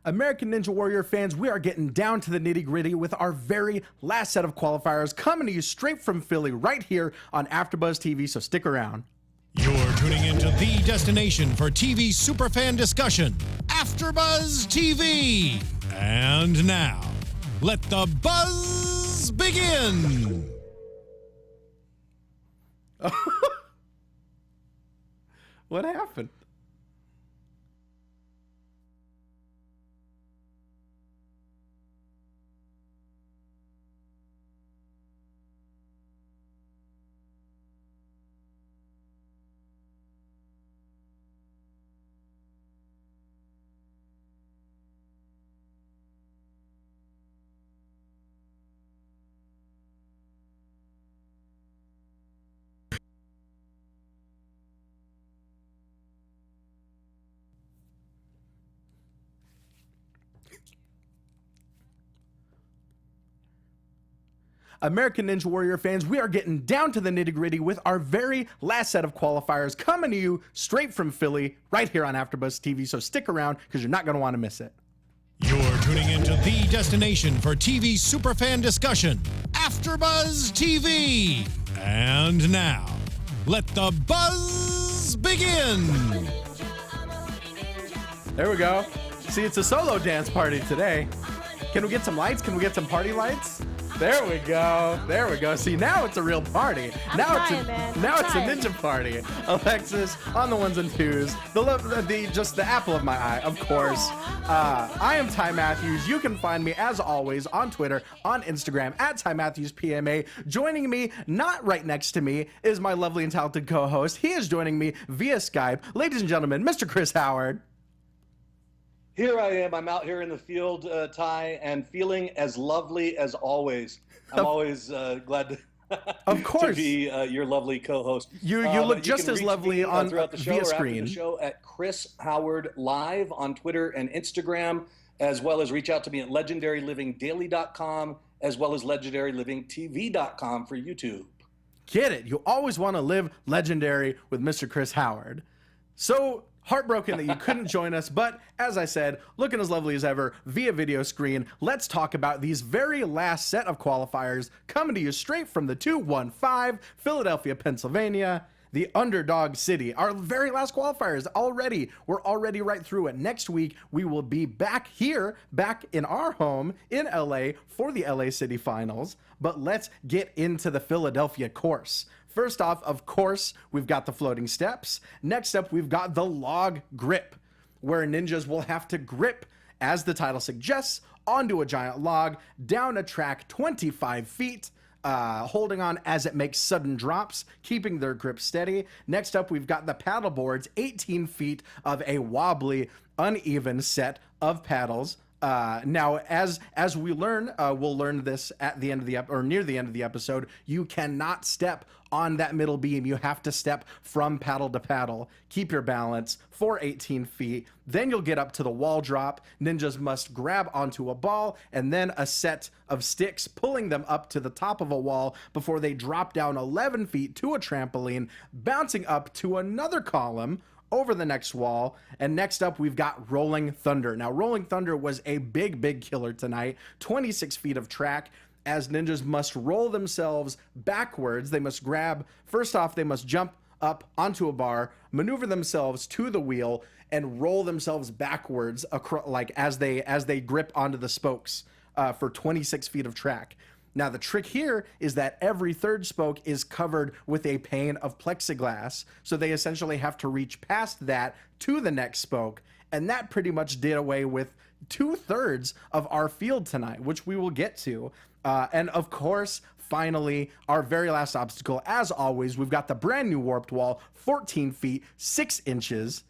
American Ninja Warrior fans, we are getting down to the nitty-gritty with our very last set of qualifiers coming to you straight from Philly right here on AfterBuzz TV, so stick around. You're tuning into the destination for TV superfan discussion, AfterBuzz TV. And now, let the buzz begin. What happened? American Ninja Warrior fans, we are getting down to the nitty-gritty with our very last set of qualifiers coming to you straight from Philly right here on AfterBuzz TV, so stick around because you're not going to want to miss it. You're tuning into the destination for TV superfan discussion, AfterBuzz TV. And now, let the buzz begin. There we go. See, it's a solo dance party today. Can we get some lights? Can we get some party lights? There we go. There we go. See, now it's a real party. Now it's a ninja party. Alexis on the ones and twos. Just the apple of my eye, of course. I am Ty Matthews. You can find me as always on Twitter, on Instagram at Ty Matthews PMA. Joining me, not right next to me, is my lovely and talented co-host. He is joining me via Skype. Ladies and gentlemen, Mr. Chris Howard. Here I am. I'm out here in the field, Ty, and feeling as lovely as always. I'm always glad to, of course, to be your lovely co-host. You look just as lovely on throughout the show via or screen. After the show at Chris Howard Live on Twitter and Instagram, as well as reach out to me at legendarylivingdaily.com, as well as legendarylivingtv.com for YouTube. Get it? You always want to live legendary with Mr. Chris Howard. So heartbroken that you couldn't join us, but as I said, looking as lovely as ever via video screen, let's talk about these very last set of qualifiers coming to you straight from the 215, Philadelphia, Pennsylvania, the underdog city. Our very last qualifiers already. We're already right through it. Next week, we will be back here, back in our home in LA for the LA City Finals, but let's get into the Philadelphia course. First off, of course, we've got the floating steps. Next up, we've got the log grip, where ninjas will have to grip, as the title suggests, onto a giant log, down a track 25 feet, holding on as it makes sudden drops, keeping their grip steady. Next up, we've got the paddle boards, 18 feet of a wobbly, uneven set of paddles. Now, as we learn, we'll learn this at the end of the or near the end of the episode. You cannot step on that middle beam. You have to step from paddle to paddle. Keep your balance for 18 feet. Then you'll get up to the wall drop. Ninjas must grab onto a ball and then a set of sticks, pulling them up to the top of a wall before they drop down 11 feet to a trampoline, bouncing up to another column over the next wall. And next up, we've got Rolling Thunder. Now, Rolling Thunder was a big killer tonight. 26 feet of track, as ninjas must roll themselves backwards. They must grab, first off, they must jump up onto a bar, maneuver themselves to the wheel, and roll themselves backwards like as they grip onto the spokes for 26 feet of track. Now, the trick here is that every third spoke is covered with a pane of plexiglass, so they essentially have to reach past that to the next spoke, and that pretty much did away with 2/3 of our field tonight, which we will get to. And of course, finally, our very last obstacle, as always, we've got the brand new warped wall, 14 feet, 6 inches.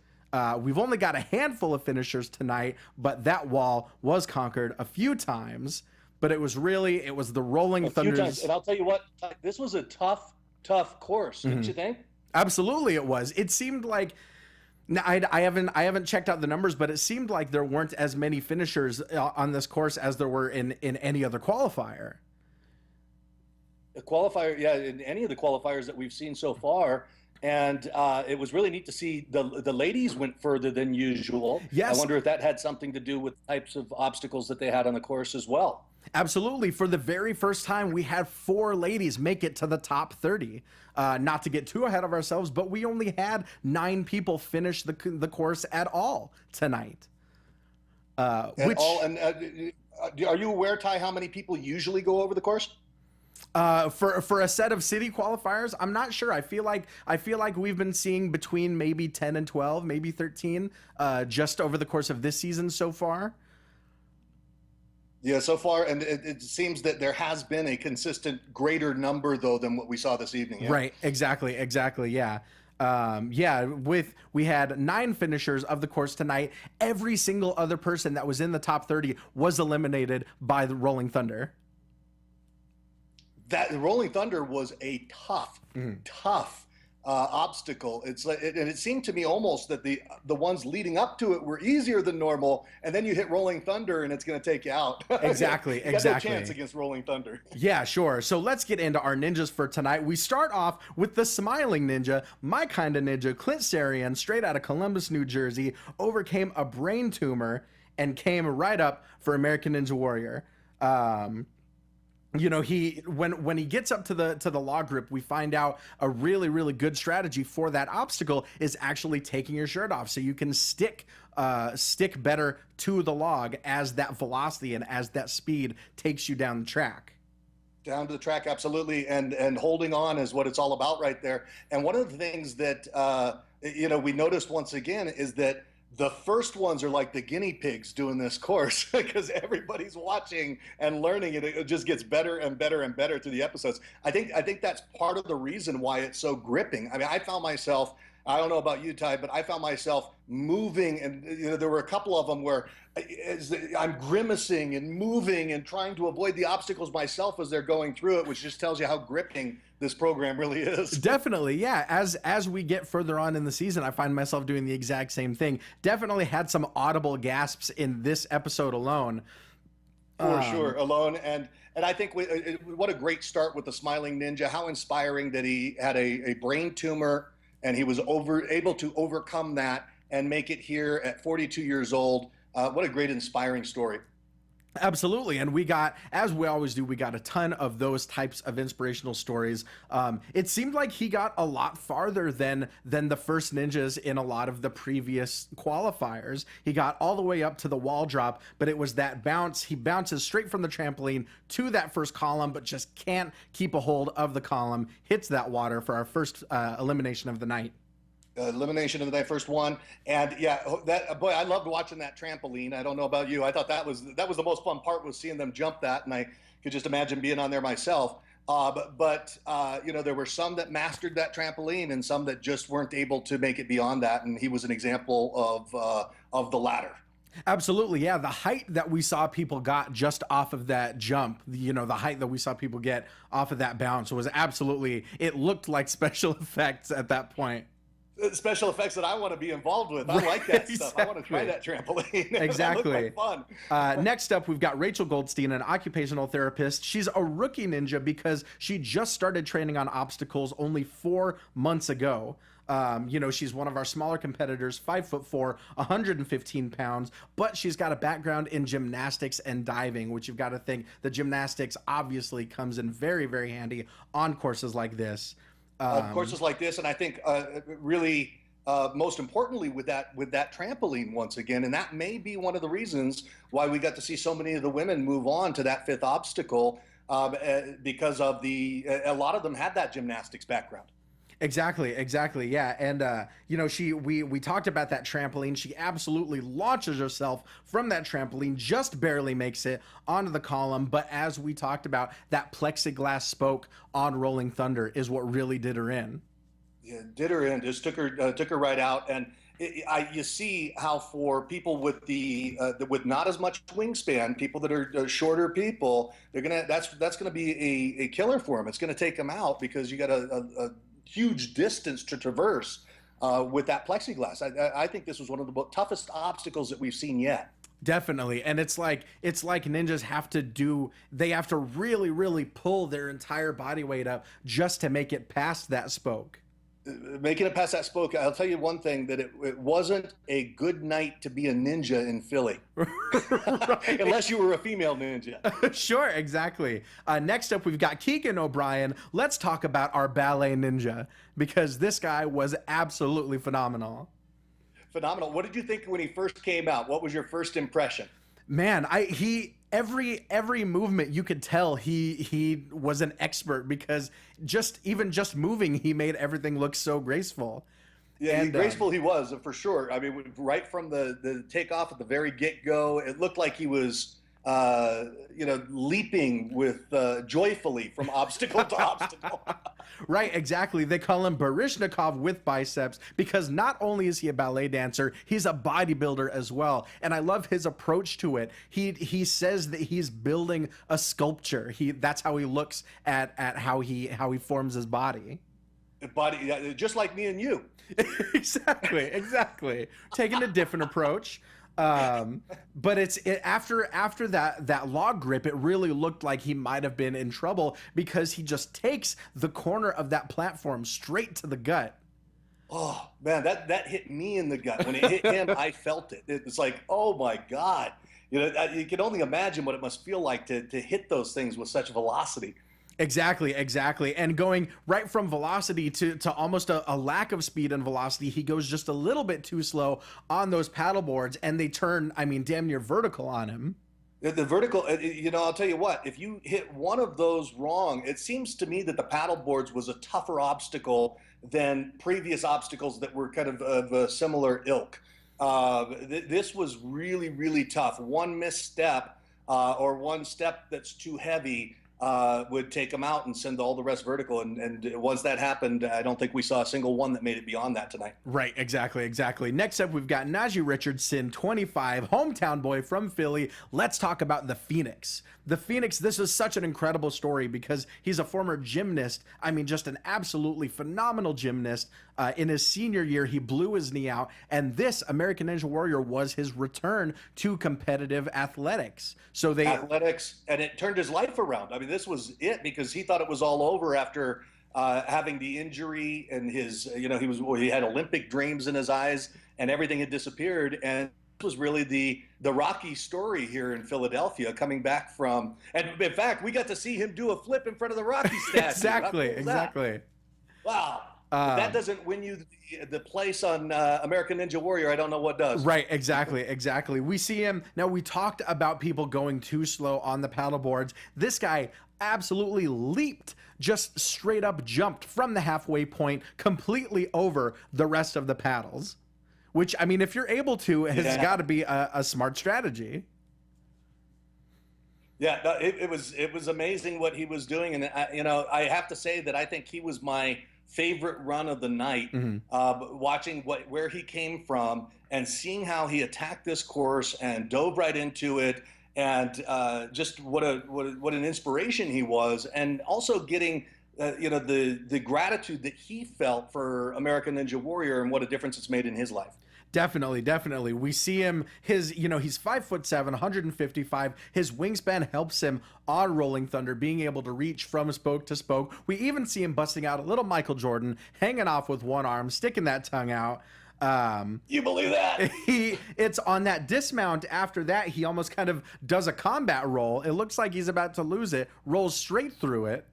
We've only got a handful of finishers tonight, but that wall was conquered a few times. But it was the Rolling Thunders. And I'll tell you what, this was a tough course, didn't you think? Absolutely, it was. It seemed like, now, I haven't checked out the numbers, but it seemed like there weren't as many finishers on this course as there were in any other qualifier. The qualifier, yeah, in any of the qualifiers that we've seen so far, And it was really neat to see the ladies went further than usual. Yes. I wonder if that had something to do with types of obstacles that they had on the course as well. Absolutely. For the very first time, we had 4 ladies make it to the top 30. Not to get too ahead of ourselves, but we only had 9 people finish the course at all tonight. Are you aware, Ty, how many people usually go over the course? For a set of city qualifiers, I'm not sure. I feel like we've been seeing between maybe 10 and 12, maybe 13, just over the course of this season so far. Yeah, so far, and it seems that there has been a consistent greater number, though, than what we saw this evening. Yeah? Right, exactly, yeah. We had 9 finishers of the course tonight. Every single other person that was in the top 30 was eliminated by the Rolling Thunder. That Rolling Thunder was a tough obstacle. It's like, and it seemed to me almost that the ones leading up to it were easier than normal, and then you hit Rolling Thunder and it's going to take you out. Exactly. You got no chance against Rolling Thunder. Yeah, sure. So let's get into our ninjas for tonight. We start off with the smiling ninja, my kind of ninja, Clint Sarian, straight out of Columbus, New Jersey, overcame a brain tumor and came right up for American Ninja Warrior. You know, when he gets up to the log grip, we find out a really, really good strategy for that obstacle is actually taking your shirt off, so you can stick better to the log as that velocity and as that speed takes you down the track. Down to the track, absolutely, and holding on is what it's all about right there. And one of the things that we noticed once again is that the first ones are like the guinea pigs doing this course because everybody's watching and learning it. It just gets better and better and better through the episodes. I think that's part of the reason why it's so gripping. I mean, I found myself, I don't know about you, Ty, but I found myself moving, and there were a couple of them where I'm grimacing and moving and trying to avoid the obstacles myself as they're going through it, which just tells you how gripping this program really is. Definitely, yeah. As we get further on in the season, I find myself doing the exact same thing. Definitely had some audible gasps in this episode alone. For sure, alone. And I think what a great start with the Smiling Ninja. How inspiring that he had a brain tumor and he was able to overcome that and make it here at 42 years old. What a great, inspiring story. Absolutely. And we got, as we always do, we got a ton of those types of inspirational stories. It seemed like he got a lot farther than the first ninjas in a lot of the previous qualifiers. He got all the way up to the wall drop, but it was that bounce. He bounces straight from the trampoline to that first column, but just can't keep a hold of the column, hits that water for our first elimination of the night. Elimination of the first one. And yeah, I loved watching that trampoline. I don't know about you. I thought that was the most fun part, was seeing them jump that, and I could just imagine being on there myself. But there were some that mastered that trampoline and some that just weren't able to make it beyond that, and he was an example of the latter. Absolutely, yeah. The height that we saw people got just off of that jump, the height that we saw people get off of that bounce was absolutely, it looked like special effects at that point. Special effects that I want to be involved with. I like that stuff. I want to try that trampoline. Exactly. That looked like fun. Next up, we've got Rachel Goldstein, an occupational therapist. She's a rookie ninja because she just started training on obstacles only 4 months ago. She's one of our smaller competitors, 5'4", 115 pounds, but she's got a background in gymnastics and diving, which you've got to think the gymnastics obviously comes in very, very handy on courses like this. Courses like this, and I think really most importantly with that trampoline once again, and that may be one of the reasons why we got to see so many of the women move on to that fifth obstacle, because of a lot of them had that gymnastics background. Exactly, yeah. And we talked about that trampoline. She absolutely launches herself from that trampoline, just barely makes it onto the column, but as we talked about, that plexiglass spoke on Rolling Thunder is what really did her in. Yeah, did her in, just took her right out. And you see how for people with with not as much wingspan, people that are shorter people, that's gonna be a killer for them. It's gonna take them out because you got a huge distance to traverse with that plexiglass. I think this was one of the toughest obstacles that we've seen yet. Definitely. And it's like ninjas have to really, really pull their entire body weight up just to make it past that spoke. Making it past that spoke, I'll tell you one thing, that it wasn't a good night to be a ninja in Philly. Right. Unless you were a female ninja. Sure, exactly. Next up, we've got Keegan O'Brien. Let's talk about our ballet ninja, because this guy was absolutely phenomenal. Phenomenal. What did you think when he first came out? What was your first impression? Man, every movement you could tell he was an expert, because just moving, he made everything look so graceful. Yeah, graceful he was, for sure. I mean, right from the takeoff at the very get-go, it looked like he was leaping with joyfully from obstacle to obstacle. Right, exactly. They call him Baryshnikov with biceps, because not only is he a ballet dancer, he's a bodybuilder as well. And I love his approach to it. He says that he's building a sculpture. That's how he looks at how he forms his body. Body, just like me and you. Exactly. Taking a different approach. But after that log grip, it really looked like he might have been in trouble, because he just takes the corner of that platform straight to the gut. Oh man, that hit me in the gut. When it hit him, I felt it. It's like, oh my God. You can only imagine what it must feel like to hit those things with such velocity. Exactly. And going right from velocity to almost a lack of speed and velocity, he goes just a little bit too slow on those paddle boards, and they turn, damn near vertical on him. The vertical, I'll tell you what, if you hit one of those wrong, it seems to me that the paddle boards was a tougher obstacle than previous obstacles that were kind of a similar ilk. This was really, really tough. One misstep or one step that's too heavy would take them out and send all the rest vertical. And once that happened, I don't think we saw a single one that made it beyond that tonight. Right, exactly. Next up, we've got Najee Richardson, 25, hometown boy from Philly. Let's talk about the Phoenix. The Phoenix, this is such an incredible story, because he's a former gymnast. Just an absolutely phenomenal gymnast. In his senior year, he blew his knee out, and this American Ninja Warrior was his return to competitive athletics. Athletics, and it turned his life around. This was it, because he thought it was all over after having the injury, and his, he had Olympic dreams in his eyes, and everything had disappeared. And this was really the Rocky story here in Philadelphia, coming back from, and in fact, we got to see him do a flip in front of the Rocky statue. Exactly. Wow. If that doesn't win you the place on American Ninja Warrior, I don't know what does. Right, exactly. We see him. Now, we talked about people going too slow on the paddle boards. This guy absolutely leaped, just straight up jumped from the halfway point completely over the rest of the paddles, which, if you're able to, has got to be a smart strategy. Yeah, no, it was amazing what he was doing. And, I have to say that I think he was my favorite run of the night. Watching where he came from and seeing how he attacked this course and dove right into it, and just what an inspiration he was, and also getting the gratitude that he felt for American Ninja Warrior and what a difference it's made in his life. Definitely. We see him, he's 5'7", 155. His wingspan helps him on Rolling Thunder, being able to reach from spoke to spoke. We even see him busting out a little Michael Jordan, hanging off with one arm, sticking that tongue out. You believe that? It's on that dismount. After that, he almost kind of does a combat roll. It looks like he's about to lose it, rolls straight through it.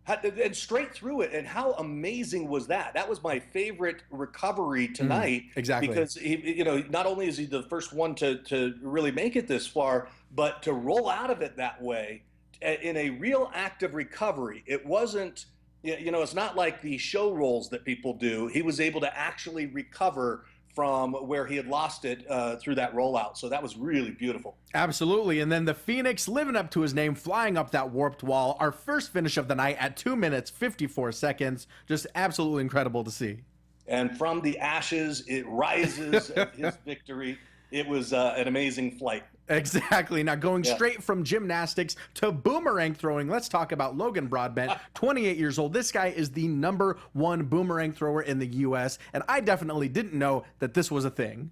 And straight through it. And how amazing was that? That was my favorite recovery tonight. Exactly. Because he, not only is he the first one to really make it this far, but to roll out of it that way in a real act of recovery. It wasn't, it's not like the show rolls that people do. He was able to actually recover from where he had lost it through that rollout. So that was really beautiful. Absolutely. And then the Phoenix, living up to his name, flying up that warped wall. Our first finish of the night at 2 minutes, 54 seconds. Just absolutely incredible to see. And from the ashes, it rises at his victory. It was an amazing flight. Exactly. Now, going straight from gymnastics to boomerang throwing, let's talk about Logan Broadband, 28 years old. This guy is the #1 boomerang thrower in the U.S., and I definitely didn't know that this was a thing.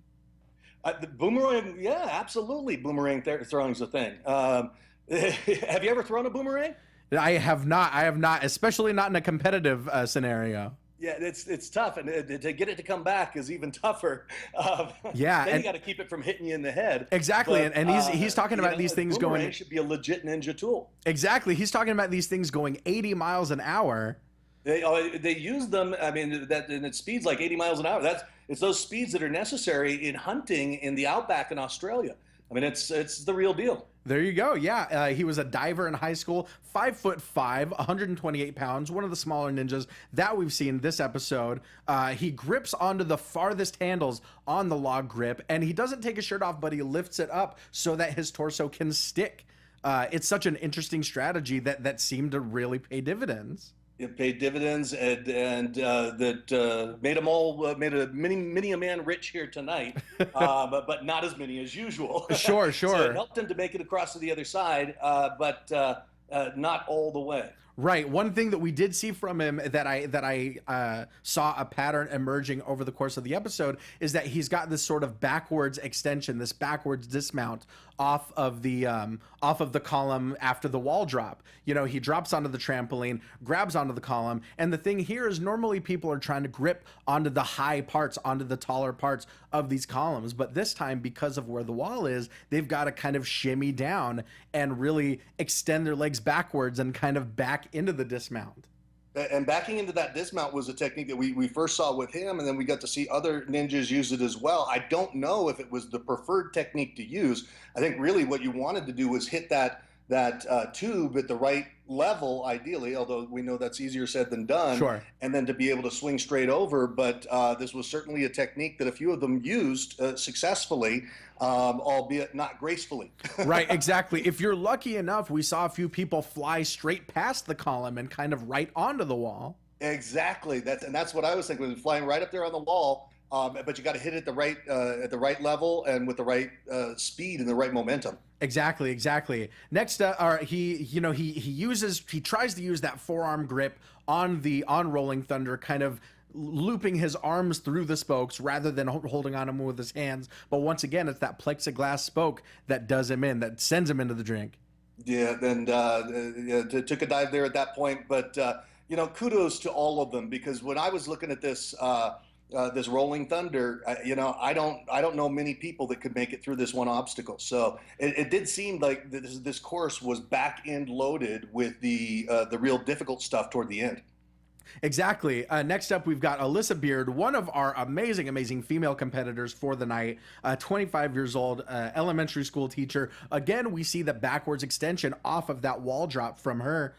The boomerang, yeah, absolutely. Boomerang throwing is a thing. Have you ever thrown a boomerang? I have not, especially not in a competitive scenario. Yeah, it's tough, and to get it to come back is even tougher. Yeah, then and you got to keep it from hitting you in the head. exactly, But, and he's talking about these things boomerang going should be a legit ninja tool. exactly. He's talking about these things going 80 miles an hour. They use them. I mean, and it speeds like 80 miles an hour. It's those speeds that are necessary in hunting in the outback in Australia. I mean, it's the real deal. There you go. Yeah, he was a diver in high school, 5'5", 128 pounds, one of the smaller ninjas that we've seen this episode. He grips onto the farthest handles on the log grip, and he doesn't take his shirt off, but he lifts it up so that his torso can stick. It's such an interesting strategy that seemed to really pay dividends. It paid dividends, and that made them all made many a man rich here tonight, but not as many as usual. Sure. So it helped him to make it across to the other side, but not all the way. Right. One thing that we did see from him that I saw a pattern emerging over the course of the episode is that he's got this sort of backwards extension, this backwards dismount off of the column after the wall drop. You know, he drops onto the trampoline, grabs onto the column, and the thing here is normally people are trying to grip onto the high parts, onto the taller parts of these columns, but this time, because of where the wall is, they've got to kind of shimmy down and really extend their legs backwards and kind of back into the dismount. And backing into that dismount was a technique that we first saw with him, and then we got to see other ninjas use it as well. I don't know if it was the preferred technique to use. I think really what you wanted to do was hit that tube at the right level, ideally, although we know that's easier said than done. Sure. And then to be able to swing straight over. But this was certainly a technique that a few of them used successfully, albeit not gracefully. Right, exactly. If you're lucky enough, we saw a few people fly straight past the column and kind of right onto the wall. Exactly. That's what I was thinking, was flying right up there on the wall. But you got to hit it at the right level and with the right speed and the right momentum. Exactly. Next, he tries to use that forearm grip on Rolling Thunder, kind of looping his arms through the spokes rather than holding on him with his hands. But once again, it's that plexiglass spoke that does him in, that sends him into the drink. Yeah, and took a dive there at that point. But kudos to all of them, because when I was looking at this Rolling Thunder, I don't know many people that could make it through this one obstacle. So it did seem like this course was back end loaded with the real difficult stuff toward the end. Exactly. Next up, we've got Alyssa Beard, one of our amazing female competitors for the night, 25 years old, elementary school teacher. Again, we see the backwards extension off of that wall drop from her.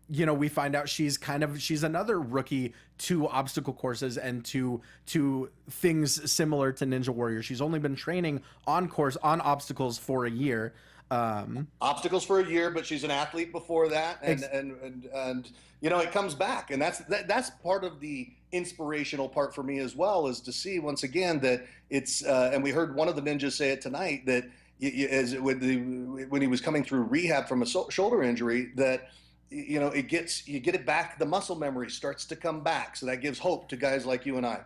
We find out she's another rookie to obstacle courses and to things similar to Ninja Warrior. She's only been training on obstacles for a year. Obstacles for a year, but she's an athlete before that, and it comes back, and that's part of the inspirational part for me as well, is to see once again that it's and we heard one of the ninjas say it tonight, that when he was coming through rehab from a shoulder injury, that you get it back, the muscle memory starts to come back, so that gives hope to guys like you and I.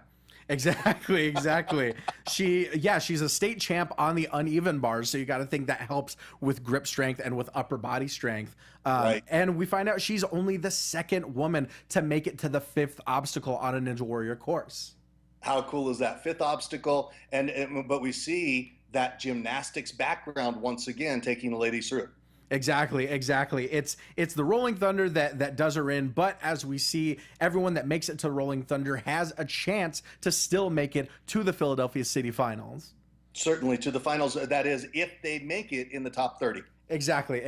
Exactly. She's a state champ on the uneven bars, so you got to think that helps with grip strength and with upper body strength. Right. And we find out she's only the second woman to make it to the fifth obstacle on a Ninja Warrior course. How cool is that? Fifth obstacle, but we see that gymnastics background once again taking the ladies through. Exactly. It's the Rolling Thunder that does her in, but as we see, everyone that makes it to Rolling Thunder has a chance to still make it to the Philadelphia City Finals. Certainly to the finals, that is, if they make it in the top 30. Exactly.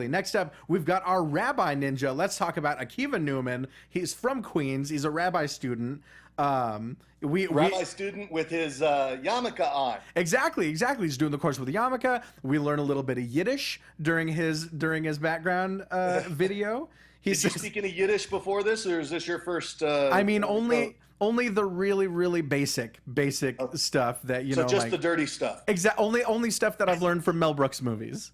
Next up, we've got our Rabbi Ninja. Let's talk about Akiva Newman. He's from Queens. He's a rabbi student. Rabbi student with his yarmulke on. Exactly. He's doing the course with the yarmulke. We learn a little bit of Yiddish during his background video. Did you speak any Yiddish before this, or is this your first? Only the really basic stuff that So just the dirty stuff. Only stuff that I've learned from Mel Brooks movies.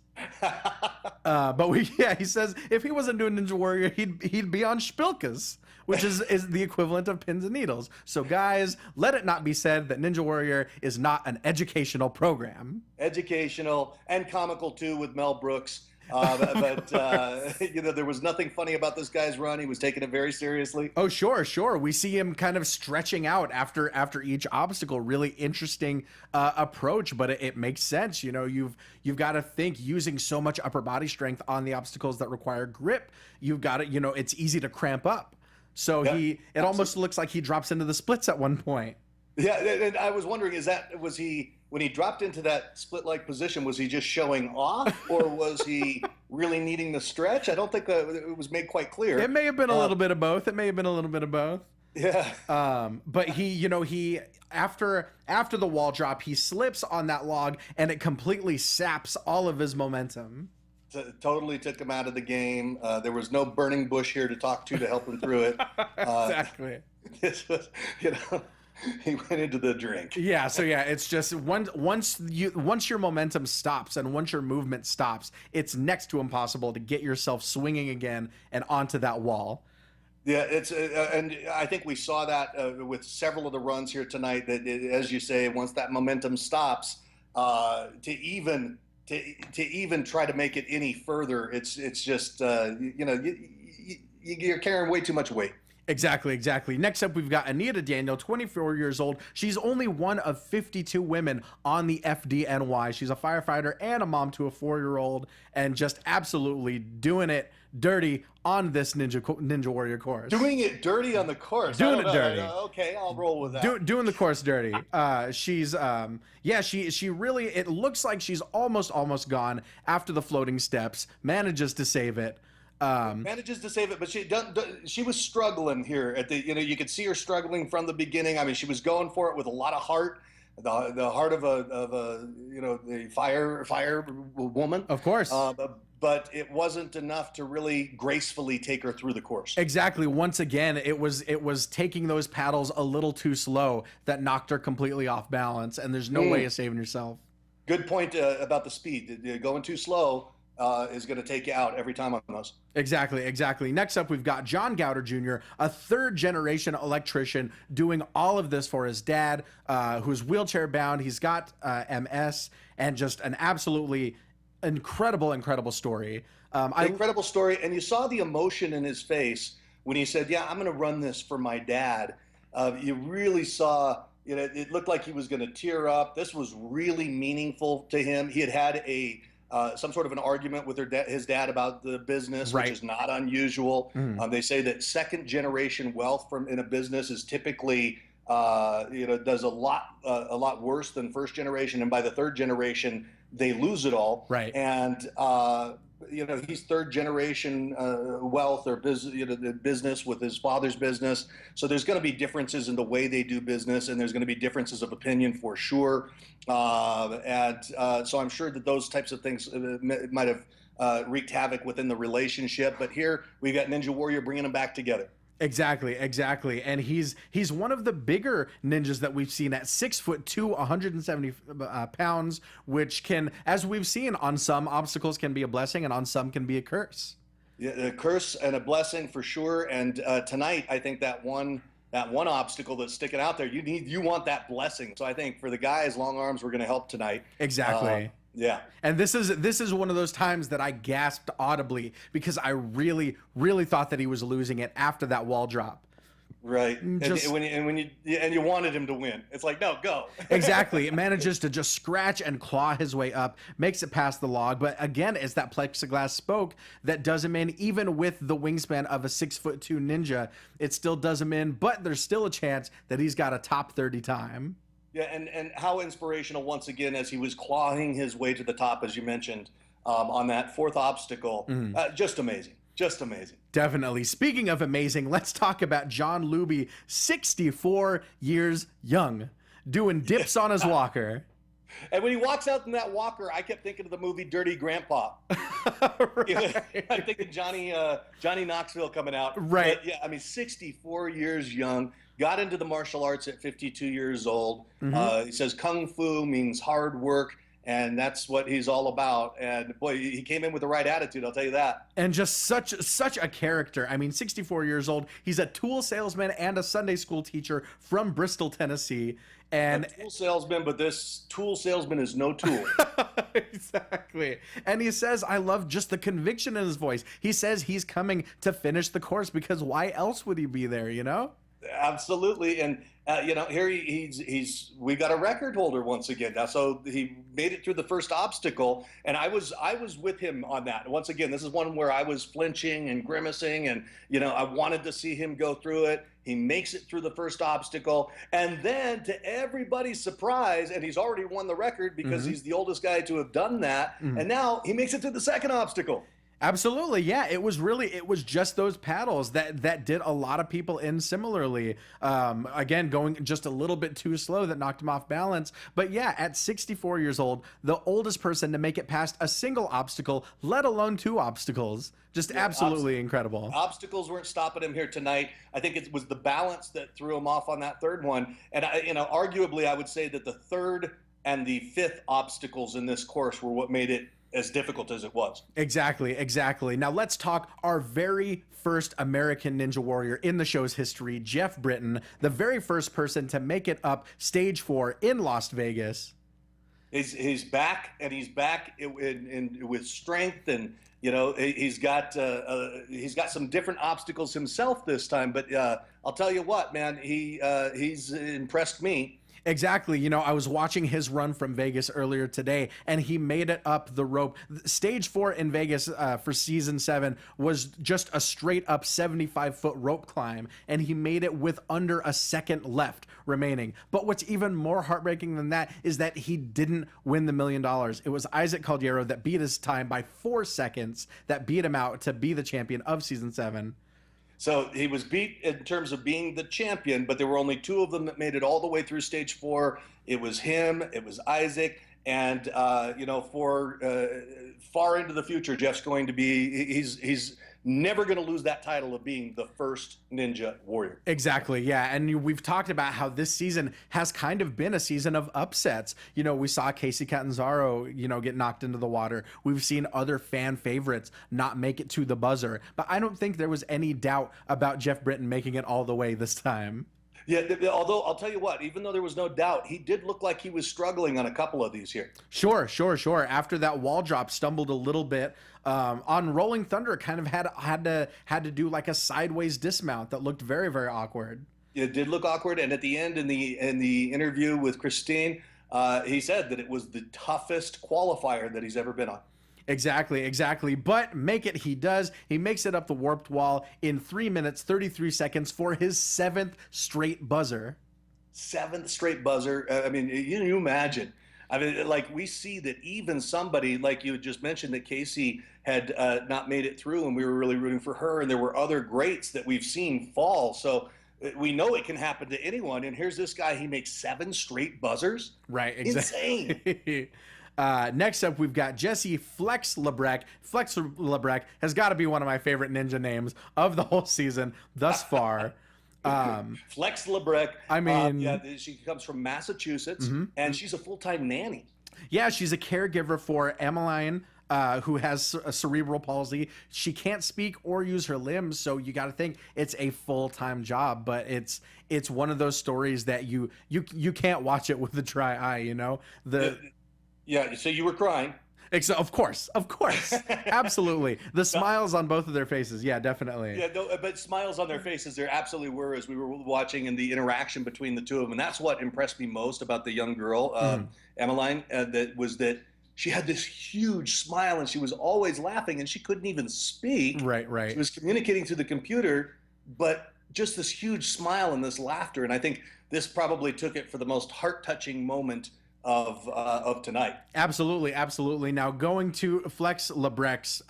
He says if he wasn't doing Ninja Warrior, he'd be on Spilkas, which is the equivalent of pins and needles. So guys, let it not be said that Ninja Warrior is not an educational program. Educational and comical too, with Mel Brooks. There was nothing funny about this guy's run. He was taking it very seriously. Oh, sure. We see him kind of stretching out after each obstacle. Really interesting approach, but it makes sense. You've got to think, using so much upper body strength on the obstacles that require grip, you've got to, it's easy to cramp up. So it almost looks like he drops into the splits at one point. Yeah, and I was wondering, was he, when he dropped into that split-like position, was he just showing off, or was he really needing the stretch? I don't think it was made quite clear. It may have been a little bit of both. Yeah. But he after the wall drop, he slips on that log, and it completely saps all of his momentum. Totally took him out of the game. There was no burning bush here to talk to help him through it. Exactly. This was, he went into the drink. Yeah, so it's just once your momentum stops and once your movement stops, it's next to impossible to get yourself swinging again and onto that wall. Yeah, it's and I think we saw that with several of the runs here tonight. That as you say, once that momentum stops, to even try to make it any further, it's just you're carrying way too much weight. Exactly. Next up, we've got Anita Daniel, 24 years old. She's only one of 52 women on the FDNY. She's a firefighter and a mom to a 4-year-old, and just absolutely doing it dirty on this Ninja Warrior course. Doing it dirty on the course. Doing it dirty. Okay, I'll roll with that. Doing the course dirty. She's she really, it looks like she's almost gone after the floating steps. Manages to save it. Manages to save it, but she was struggling here at the, you could see her struggling from the beginning. I mean, she was going for it with a lot of heart, the heart of a the fire woman, of course. But it wasn't enough to really gracefully take her through the course. Exactly. Once again, it was taking those paddles a little too slow that knocked her completely off balance, and there's no way of saving yourself. Good point about the speed. Going too slow is going to take you out every time on those. Exactly. Next up, we've got John Gaudreau Jr., a third-generation electrician, doing all of this for his dad, who's wheelchair-bound. He's got MS, and just an absolutely incredible story. Incredible story, and you saw the emotion in his face when he said, "Yeah, I'm going to run this for my dad." You really saw. It looked like he was going to tear up. This was really meaningful to him. He had some sort of an argument with his dad about the business, right, which is not unusual. They say that second generation wealth in a business is typically does a lot worse than first generation, and by the third generation they lose it all. Right. And he's third generation wealth or business with his father's business. So there's going to be differences in the way they do business, and there's going to be differences of opinion for sure. So I'm sure that those types of things might have wreaked havoc within the relationship. But here we've got Ninja Warrior bringing them back together. Exactly. And he's one of the bigger ninjas that we've seen at 6'2", 170 pounds, which can, as we've seen, on some obstacles can be a blessing and on some can be a curse. Yeah, a curse and a blessing for sure. And tonight, I think that one obstacle that's sticking out there, you want that blessing. So I think for the guys, long arms were going to help tonight. Exactly. Yeah. And this is one of those times that I gasped audibly because I really thought that he was losing it after that wall drop. Right. And you wanted him to win. It's like, no, go. Exactly. It manages to just scratch and claw his way up, makes it past the log. But again, it's that plexiglass spoke that does him in, even with the wingspan of a 6'2" ninja. It still does him in, but there's still a chance that he's got a top 30 time. Yeah, and how inspirational, once again, as he was clawing his way to the top, as you mentioned, on that fourth obstacle. Just amazing. Definitely. Speaking of amazing, let's talk about John Luby, 64 years young, doing dips on his walker. And when he walks out in that walker, I kept thinking of the movie Dirty Grandpa. Right. I'm thinking Johnny Knoxville coming out. Right. But yeah, I mean, 64 years young. Got into the martial arts at 52 years old. He says Kung Fu means hard work and that's what he's all about. And boy, he came in with the right attitude, I'll tell you that. And just such a character. I mean, 64 years old. He's a tool salesman and a Sunday school teacher from Bristol, Tennessee. And a tool salesman, but this tool salesman is no tool. Exactly. And he says, I love just the conviction in his voice. He says he's coming to finish the course because why else would he be there, you know? Absolutely. And here we got a record holder once again. Now, so he made it through the first obstacle, and I was with him on that. Once again, this is one where I was flinching and grimacing, and I wanted to see him go through it. He makes it through the first obstacle, and then to everybody's surprise, and he's already won the record because he's the oldest guy to have done that, and now he makes it through the second obstacle. Absolutely. Yeah, it was just those paddles that did a lot of people in similarly. Again, going just a little bit too slow that knocked him off balance. But yeah, at 64 years old, the oldest person to make it past a single obstacle, let alone two obstacles. Just absolutely incredible. Obstacles weren't stopping him here tonight. I think it was the balance that threw him off on that third one. And arguably, I would say that the third and the fifth obstacles in this course were what made it as difficult as it was. Exactly. Now let's talk our very first American Ninja Warrior in the show's history, Geoff Britten, the very first person to make it up stage 4 in Las Vegas. He's back, and he's back with strength, and he's got some different obstacles himself this time. But I'll tell you what, man, he's impressed me. Exactly. I was watching his run from Vegas earlier today, and he made it up the rope. Stage 4 in Vegas for season 7 was just a straight up 75-foot rope climb, and he made it with under a second left remaining. But what's even more heartbreaking than that is that he didn't win the $1 million. It was Isaac Caldiero that beat his time by 4 seconds, that beat him out to be the champion of season 7. So he was beat in terms of being the champion, but there were only 2 of them that made it all the way through stage 4. It was him, it was Isaac, and for far into the future, Jeff's going to be, he's never going to lose that title of being the first Ninja Warrior. Exactly, yeah. And we've talked about how this season has kind of been a season of upsets. We saw Casey Catanzaro, get knocked into the water. We've seen other fan favorites not make it to the buzzer. But I don't think there was any doubt about Geoff Britten making it all the way this time. Yeah, although I'll tell you what, even though there was no doubt, he did look like he was struggling on a couple of these here. Sure. After that wall drop, stumbled a little bit. On Rolling Thunder, kind of had to do like a sideways dismount that looked very, very awkward. It did look awkward, and at the end in the interview with Christine, he said that it was the toughest qualifier that he's ever been on. Exactly. But make it he does. He makes it up the warped wall in 3 minutes, 33 seconds for his 7th straight buzzer. 7th straight buzzer. I mean, you imagine. I mean, like, we see that even somebody, like you just mentioned, that Casey had not made it through, and we were really rooting for her, and there were other greats that we've seen fall. So we know it can happen to anyone, and here's this guy, he makes 7 straight buzzers. Right, exactly. Insane. Next up, we've got Jessie Flex Lebrecht. Flex Lebrecht has got to be one of my favorite ninja names of the whole season thus far. Flex Lebrecht. I mean, she comes from Massachusetts, and she's a full-time nanny. Yeah, she's a caregiver for Emmeline, who has a cerebral palsy. She can't speak or use her limbs, so you got to think it's a full-time job. But it's one of those stories that you can't watch it with a dry eye. Yeah, so you were crying. Of course. Absolutely. The smiles on both of their faces. Yeah, definitely. Yeah, no, but smiles on their faces, there absolutely were as we were watching, and the interaction between the two of them. And that's what impressed me most about the young girl, Emmeline, that she had this huge smile, and she was always laughing, and she couldn't even speak. Right. She was communicating through the computer, but just this huge smile and this laughter. And I think this probably took it for the most heart-touching moment of tonight. Absolutely. Now going to Flex Lebrecht's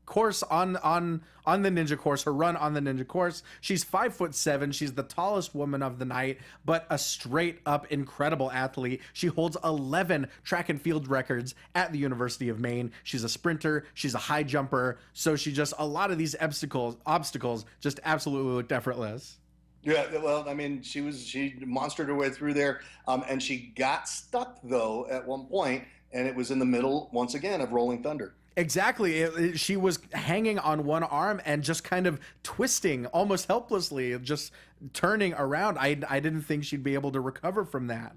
course on the ninja course, her run on the ninja course. She's 5'7". She's the tallest woman of the night, but a straight up incredible athlete. She holds 11 track and field records at the University of Maine. She's a sprinter. She's a high jumper. So a lot of these obstacles just absolutely looked effortless. Yeah, well, I mean, she monstered her way through there, and she got stuck, though, at one point, and it was in the middle, once again, of Rolling Thunder. Exactly. She was hanging on one arm and just kind of twisting almost helplessly, just turning around. I didn't think she'd be able to recover from that.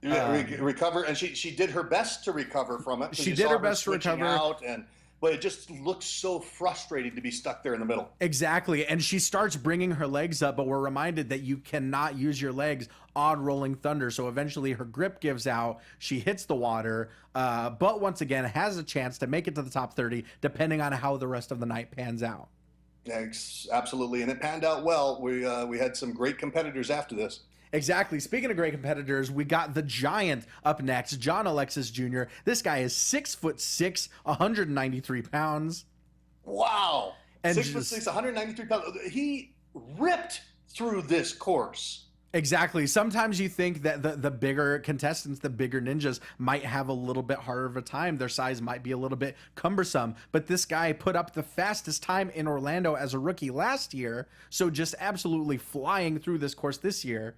Recover, and she did her best to recover from it. She did her best to recover. But it just looks so frustrating to be stuck there in the middle. Exactly. And she starts bringing her legs up, but we're reminded that you cannot use your legs on Rolling Thunder. So eventually her grip gives out. She hits the water, but once again has a chance to make it to the top 30, depending on how the rest of the night pans out. Absolutely. And it panned out well. We had some great competitors after this. Exactly. Speaking of great competitors, we got the Giant up next, John Alexis Jr. This guy is 6'6", 193 pounds. Wow. And 6'6", 193 pounds. He ripped through this course. Exactly. Sometimes you think that the bigger contestants, the bigger ninjas, might have a little bit harder of a time. Their size might be a little bit cumbersome. But this guy put up the fastest time in Orlando as a rookie last year. So just absolutely flying through this course this year.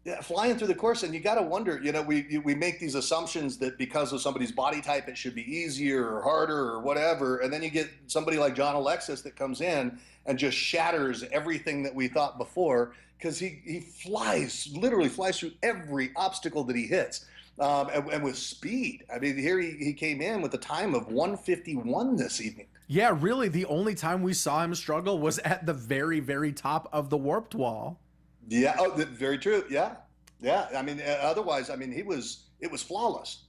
Yeah, flying through the course, and you got to wonder, we make these assumptions that because of somebody's body type, it should be easier or harder or whatever, and then you get somebody like John Alexis that comes in and just shatters everything that we thought before, because he literally flies through every obstacle that he hits, and with speed. I mean, here he came in with a time of 1:51 this evening. Yeah, really, the only time we saw him struggle was at the very, very top of the warped wall. Yeah, very true. Yeah. I mean, otherwise, it was flawless.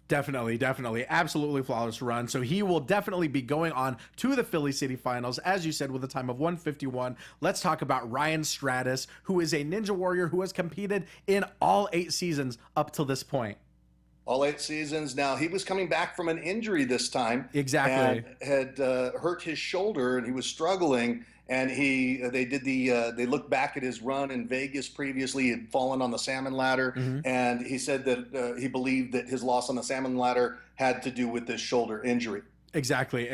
Definitely. Absolutely flawless run. So he will definitely be going on to the Philly City Finals, as you said, with a time of 1:51. Let's talk about Ryan Stratis, who is a Ninja Warrior who has competed in all 8 seasons up till this point. All 8 seasons. Now, he was coming back from an injury this time. Exactly. And had hurt his shoulder, and he was struggling. And they looked back at his run in Vegas previously. He had fallen on the salmon ladder, and he said that he believed that his loss on the salmon ladder had to do with this shoulder injury. Exactly.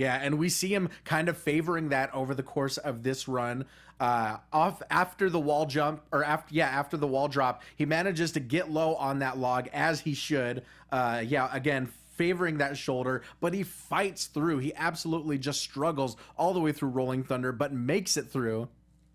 Yeah, and we see him kind of favoring that over the course of this run. After the wall jump, or after the wall drop, he manages to get low on that log as he should. Again, favoring that shoulder, but he fights through. He absolutely just struggles all the way through Rolling Thunder, but makes it through.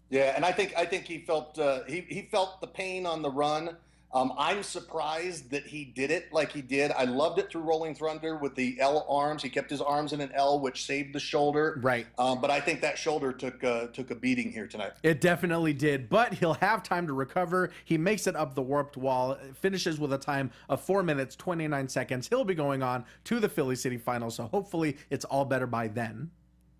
Yeah, and I think he felt he felt the pain on the run. I'm surprised that he did it like he did. I loved it through Rolling Thunder with the L arms. He kept his arms in an L, which saved the shoulder. Right. But I think that shoulder took a beating here tonight. It definitely did, but he'll have time to recover. He makes it up the warped wall, finishes with a time of 4 minutes, 29 seconds. He'll be going on to the Philly City Finals, so hopefully it's all better by then.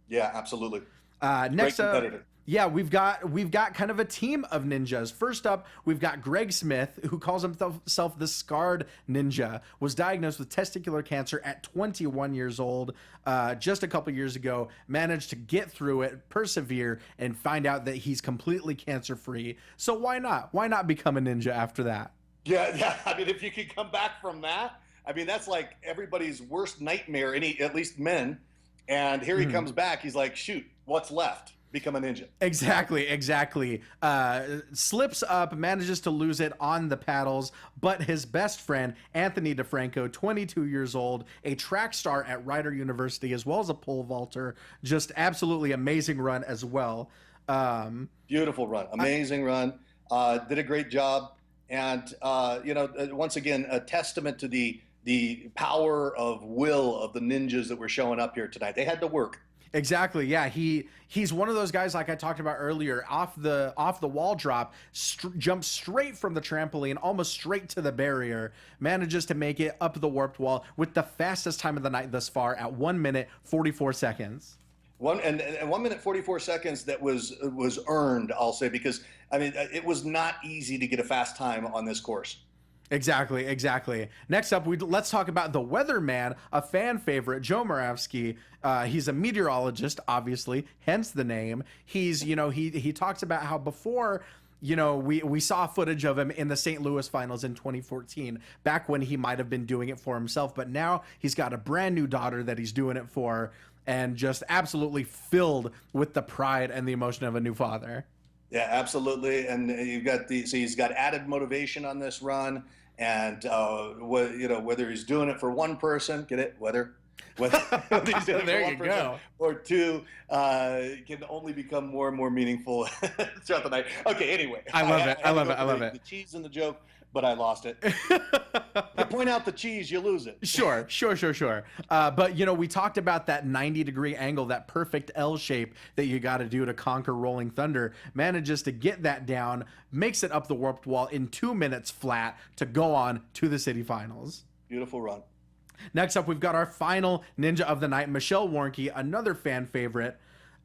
Yeah, absolutely. Next Great up, competitor. yeah, we've got kind of a team of ninjas. First up, we've got Greg Smith, who calls himself the Scarred Ninja, was diagnosed with testicular cancer at 21 years old just a couple years ago, managed to get through it, persevere, and find out that he's completely cancer-free. So why not? Why not become a ninja after that? Yeah. I mean, if you could come back from that, that's like everybody's worst nightmare, at least men. And here he comes back. He's like, shoot, what's left? Become a ninja. Exactly. Slips up, manages to lose it on the paddles, but his best friend, Anthony DeFranco, 22 years old, a track star at Rider University, as well as a pole vaulter, just absolutely amazing run as well. Beautiful run. Amazing run. Did a great job. And, once again, a testament to the power of will of the ninjas that were showing up here tonight. They had to work. Exactly. Yeah, he's one of those guys, like I talked about earlier, off the wall drop, jumps straight from the trampoline, almost straight to the barrier, manages to make it up the warped wall with the fastest time of the night thus far at 1 minute 44 seconds. 1 minute 44 seconds that was earned, I'll say, because it was not easy to get a fast time on this course. Exactly. Next up, let's talk about the Weatherman, a fan favorite, Joe Moravsky. He's a meteorologist, obviously, hence the name. He's, he talks about how before, we saw footage of him in the St. Louis finals in 2014, back when he might have been doing it for himself. But now he's got a brand new daughter that he's doing it for, and just absolutely filled with the pride and the emotion of a new father. Yeah, absolutely. And he's got added motivation on this run. and whether he's doing it for one person, get it? Whether he's doing it There for you one person go. or two, can only become more and more meaningful throughout the night. Okay, anyway. I love it. I love it. I love The cheese in the joke, but I lost it. You point out the cheese, you lose it. Sure. But, we talked about that 90-degree angle, that perfect L shape that you got to do to conquer Rolling Thunder. Manages to get that down, makes it up the warped wall in 2 minutes flat to go on to the city finals. Beautiful run. Next up, we've got our final ninja of the night, Michelle Warnky, another fan favorite.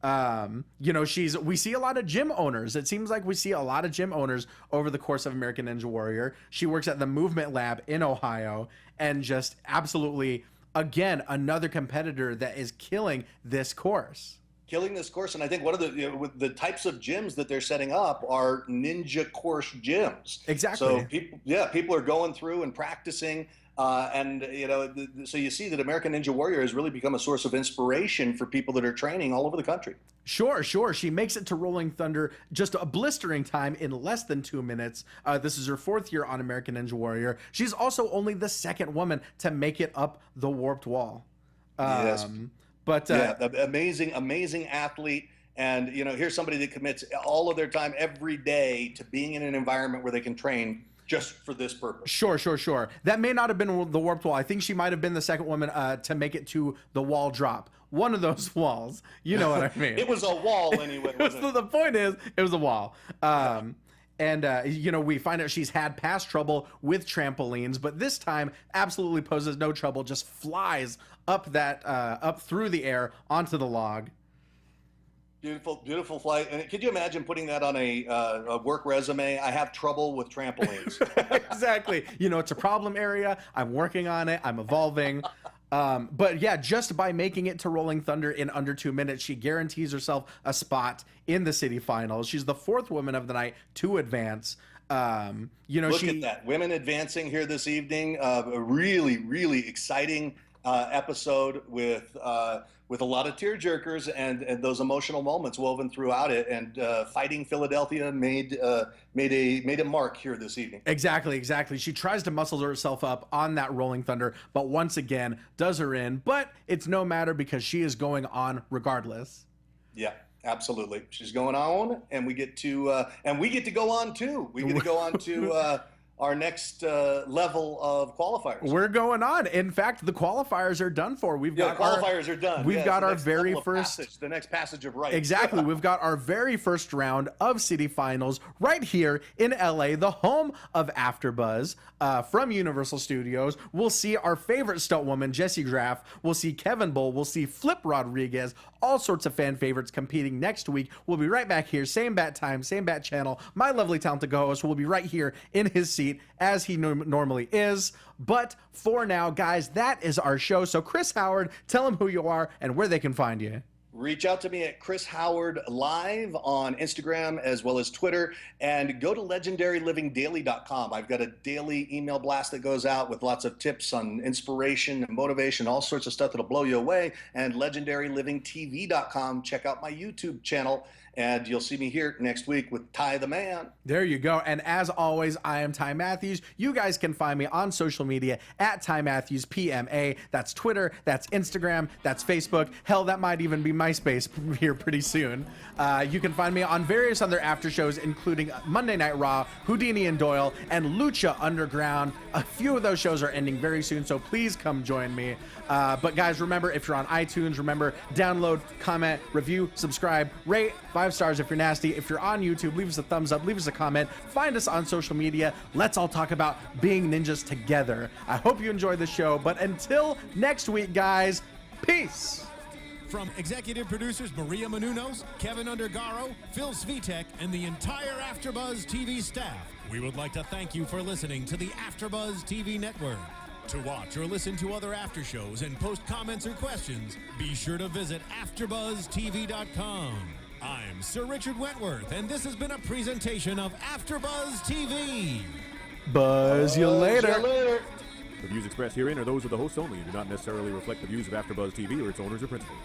We see a lot of gym owners. It seems like we see a lot of gym owners over the course of American Ninja Warrior. She works at the Movement Lab in Ohio, and just absolutely, again, another competitor that is killing this course. And I think one of with the types of gyms that they're setting up are ninja course gyms. Exactly. So people are going through and practicing. So you see that American Ninja Warrior has really become a source of inspiration for people that are training all over the country. Sure. She makes it to Rolling Thunder just a blistering time in less than 2 minutes. This is her 4th year on American Ninja Warrior. She's also only the 2nd woman to make it up the warped wall. Yes. But amazing athlete. And, here's somebody that commits all of their time every day to being in an environment where they can train just for this purpose. Sure. That may not have been the warped wall. I think she might have been the 2nd woman to make it to the wall drop. One of those walls. You know what I mean? It was a wall anyway. The point is, it was a wall. We find out she's had past trouble with trampolines, but this time absolutely poses no trouble, just flies up through the air onto the log. Beautiful flight. And could you imagine putting that on a work resume? I have trouble with trampolines. Exactly. It's a problem area. I'm working on it. I'm evolving. But yeah, just by making it to Rolling Thunder in under 2 minutes, she guarantees herself a spot in the city finals. She's the 4th woman of the night to advance. Look at that. Women advancing here this evening. A really, really exciting episode with a lot of tearjerkers and those emotional moments woven throughout it. And Fighting Philadelphia made a mark here this evening. Exactly. She tries to muscle herself up on that Rolling Thunder, but once again does her in. But it's no matter because she is going on regardless. Yeah. Absolutely. She's going on, and we get to go on too. We get to go on to our next level of qualifiers. We're going on. In fact, the qualifiers are done for. We've got qualifiers are done. We've got our very first passage, the next passage of rights. Exactly. We've got our very first round of city finals right here in LA, the home of AfterBuzz from Universal Studios. We'll see our favorite stunt woman, Jessie Graff. We'll see Kevin Bull. We'll see Flip Rodriguez. All sorts of fan favorites competing next week. We'll be right back here, same bat time, same bat channel. My lovely talented co-host will be right here in his seat as he normally is. But for now, guys, that is our show. So Chris Howard, tell them who you are and where they can find you. Reach out to me at Chris Howard Live on Instagram as well as Twitter, and go to legendarylivingdaily.com. I've got a daily email blast that goes out with lots of tips on inspiration and motivation, all sorts of stuff that'll blow you away. And legendarylivingtv.com. Check out my YouTube channel, and you'll see me here next week with Ty the Man. There you go. And as always, I am Ty Matthews. You guys can find me on social media at Ty Matthews PMA. That's Twitter, that's Instagram, that's Facebook. Hell, that might even be MySpace here pretty soon. You can find me on various other after shows, including Monday Night Raw, Houdini and Doyle, and Lucha Underground. A few of those shows are ending very soon, so please come join me. But guys, remember, if you're on iTunes, remember, download, comment, review, subscribe, rate, 5 stars if you're nasty. If you're on YouTube, leave us a thumbs up, leave us a comment, find us on social media. Let's all talk about being ninjas together. I hope you enjoyed the show, but until next week, guys, peace. From executive producers Maria Menounos, Kevin Undergaro, Phil Svitek, and the entire AfterBuzz TV staff, we would like to thank you for listening to the AfterBuzz TV network. To watch or listen to other after shows and post comments or questions, be sure to visit AfterBuzzTV.com. I'm Sir Richard Wentworth, and this has been a presentation of AfterBuzz TV. Buzz you later. The views expressed herein are those of the hosts only and do not necessarily reflect the views of AfterBuzz TV or its owners or principals.